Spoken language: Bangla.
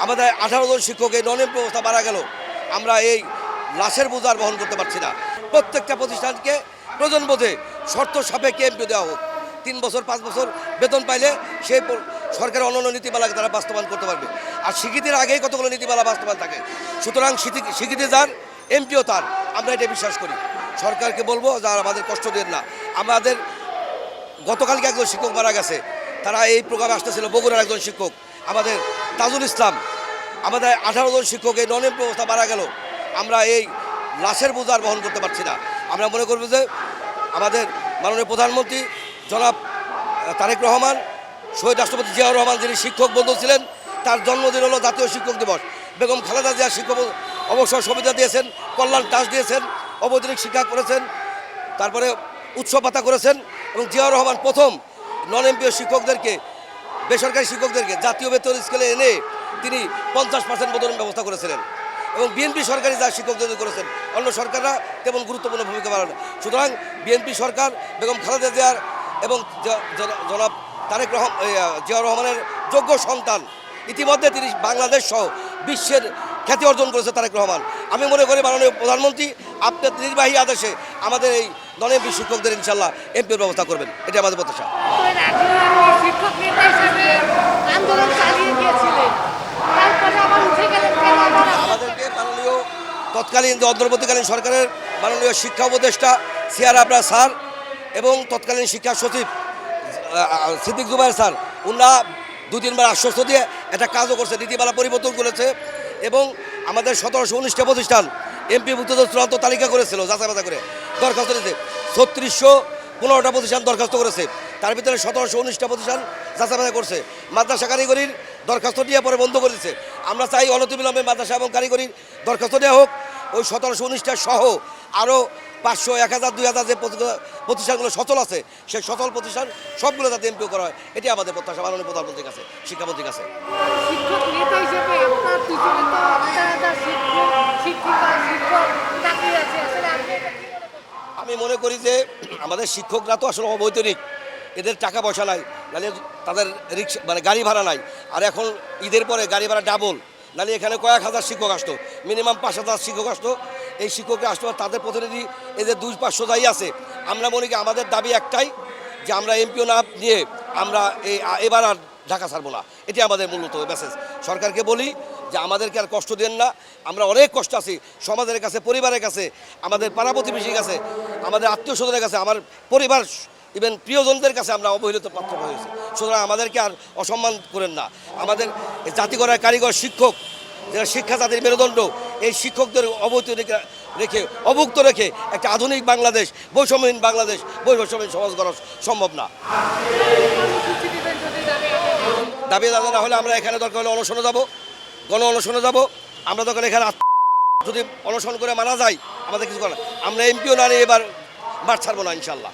আমাদের 18 জন শিক্ষক এই নন এমপি অবস্থা মারা গেল। আমরা এই লাশের বোঝা বহন করতে পারছি না। প্রত্যেকটা প্রতিষ্ঠানকে প্রয়োজন বোধে শর্ত সাপেক্ষে এমপি দেওয়া হোক। 3 বছর 5 বছর বেতন পাইলে সেই সরকারের অন্যান্য নীতিমালাকে তারা বাস্তবায়ন করতে পারবে। আর স্বীকৃতির আগেই কতগুলো নীতিমালা বাস্তবায়ন থাকে। সুতরাং স্বীকৃতি যার, এমপিও তার, আমরা এটা বিশ্বাস করি। সরকারকে বলবো যারা আমাদের কষ্ট দেন না। আমাদের গতকালকে একজন শিক্ষক মারা গেছে, তারা এই প্রোগ্রামে আসতেছিল, বগুড়ার একজন শিক্ষক আমাদের তাজুল ইসলাম। আমাদের 18 জন শিক্ষক এই নন এমপি অবস্থা মারা গেল। আমরা এই লাশের বোঝা বহন করতে পারছি না। আমরা মনে করব যে আমাদের মাননীয় প্রধানমন্ত্রী জনাব তারেক রহমান, শহীদ রাষ্ট্রপতি জিয়াউর রহমান যিনি শিক্ষক বন্ধু ছিলেন, তার জন্মদিন হলো জাতীয় শিক্ষক দিবস। বেগম খালেদা জিয়া শিক্ষক অবসর সুবিধা দিয়েছেন, কল্যাণ টাস্ক দিয়েছেন, অবৈতনিক শিক্ষা করেছেন, তারপরে উৎসব ভাতা করেছেন। এবং জিয়াউর রহমান প্রথম নন এমপিও শিক্ষকদেরকে, বেসরকারি শিক্ষকদেরকে জাতীয় বেতন স্কেলে এনে তিনি 50% বেতন ব্যবস্থা করেছিলেন। এবং বিএনপি সরকারি যা শিক্ষকদের করেছেন, অন্য সরকাররা তেমন গুরুত্বপূর্ণ ভূমিকা পালন। সুতরাং বিএনপি সরকার বেগম খালেদা জিয়ার এবং জনাব জিয়াউর রহমানের যোগ্য সন্তান, ইতিমধ্যে তিনি বাংলাদেশ সহ বিশ্বের খ্যাতি অর্জন করেছে তারেক রহমান। আমি মনে করি মাননীয় প্রধানমন্ত্রী আপনার নির্বাহী আদেশে আমাদের এই নন এমপি শিক্ষকদের ইনশাল্লাহ এমপির ব্যবস্থা করবেন, এটা আমাদের প্রত্যাশা। আমাদেরকে মাননীয় তৎকালীন যে অন্তর্বর্তীকালীন সরকারের মাননীয় শিক্ষা উপদেষ্টা সিআর আবরার স্যার এবং তৎকালীন শিক্ষা সচিব সিদ্দিক জুবায়ের স্যার, ওনারা 2-3 বার আশ্বস্ত দিয়ে একটা কাজও করছে, নীতিমালা পরিবর্তন করেছে। এবং আমাদের 1719টা প্রতিষ্ঠান এমপি ভুক্তদের চূড়ান্ত তালিকা করেছিল, যাচাই বাছাই করে দরখাস্ত দিয়েছে। 3615টা প্রতিষ্ঠান দরখাস্ত করেছে, তার ভিতরে 1719টা প্রতিষ্ঠান যাচাই বাছাই করছে। মাদ্রাসা কারিগরির দরখাস্ত দিয়ে পরে বন্ধ করে দিচ্ছে। আমরা চাই অনতিবিলম্বে মাদ্রাসা এবং কারিগরির দরখাস্ত দেওয়া হোক। ওই 1719টা সহ আরও 500, 1000, 2000 যে প্রতিষ্ঠানগুলো সচল আছে, সেই সচল প্রতিষ্ঠান সবগুলো যাতে এমপিও করা হয়, এটি আমাদের প্রত্যাশা মাননীয় প্রধানমন্ত্রীর কাছে, শিক্ষামন্ত্রীর কাছে। আমি মনে করি যে আমাদের শিক্ষকরা তো আসলে অবৈতনিক, এদের টাকা পয়সা নাই, নাহলে তাদের রিক্সা মানে গাড়ি ভাড়া নাই। আর এখন ঈদের পরে গাড়ি ভাড়া ডাবল, নাহলে এখানে কয়েক হাজার শিক্ষক আসতো, মিনিমাম 5000 শিক্ষক আসতো। এই শিক্ষকরা আসতো, তাদের প্রতিনিধি এদের 200-500 যাই আছে। আমরা মনে করি আমাদের দাবি একটাই, যে আমরা এমপিও না নিয়ে আমরা এবার আর ঢাকা ছাড়বো না, এটি আমাদের মূলত মেসেজ। সরকারকে বলি যে আমাদেরকে আর কষ্ট দেন না, আমরা অনেক কষ্ট আছি সমাজের কাছে, পরিবারের কাছে, আমাদের পাড়া প্রতিবেশীর কাছে, আমাদের আত্মীয় স্বজনের কাছে, আমার পরিবার, ইভেন প্রিয়জনদের কাছে আমরা অবহেলিত পাত্র হয়েছি। সুতরাং আমাদেরকে আর অসম্মান করেন না। আমাদের জাতিগড়ার কারিগর শিক্ষক, যারা শিক্ষা জাতির মেরুদণ্ড, এই শিক্ষকদের অভুক্ত রেখে একটা আধুনিক বাংলাদেশ, বৈষম্যহীন বাংলাদেশ, বৈষম্যহীন সমাজ গড়া সম্ভব না। দাবি দাদা না হলে আমরা এখানে দরকার হলে অনশনে যাব, গণ অনশনে যাব। আমরা দরকার এখানে যদি অনশন করে মারা যায়, আমাদের কিছু করার, আমরা এমপিও না নিয়ে এবার মাঠ ছাড়বো না ইনশাল্লাহ।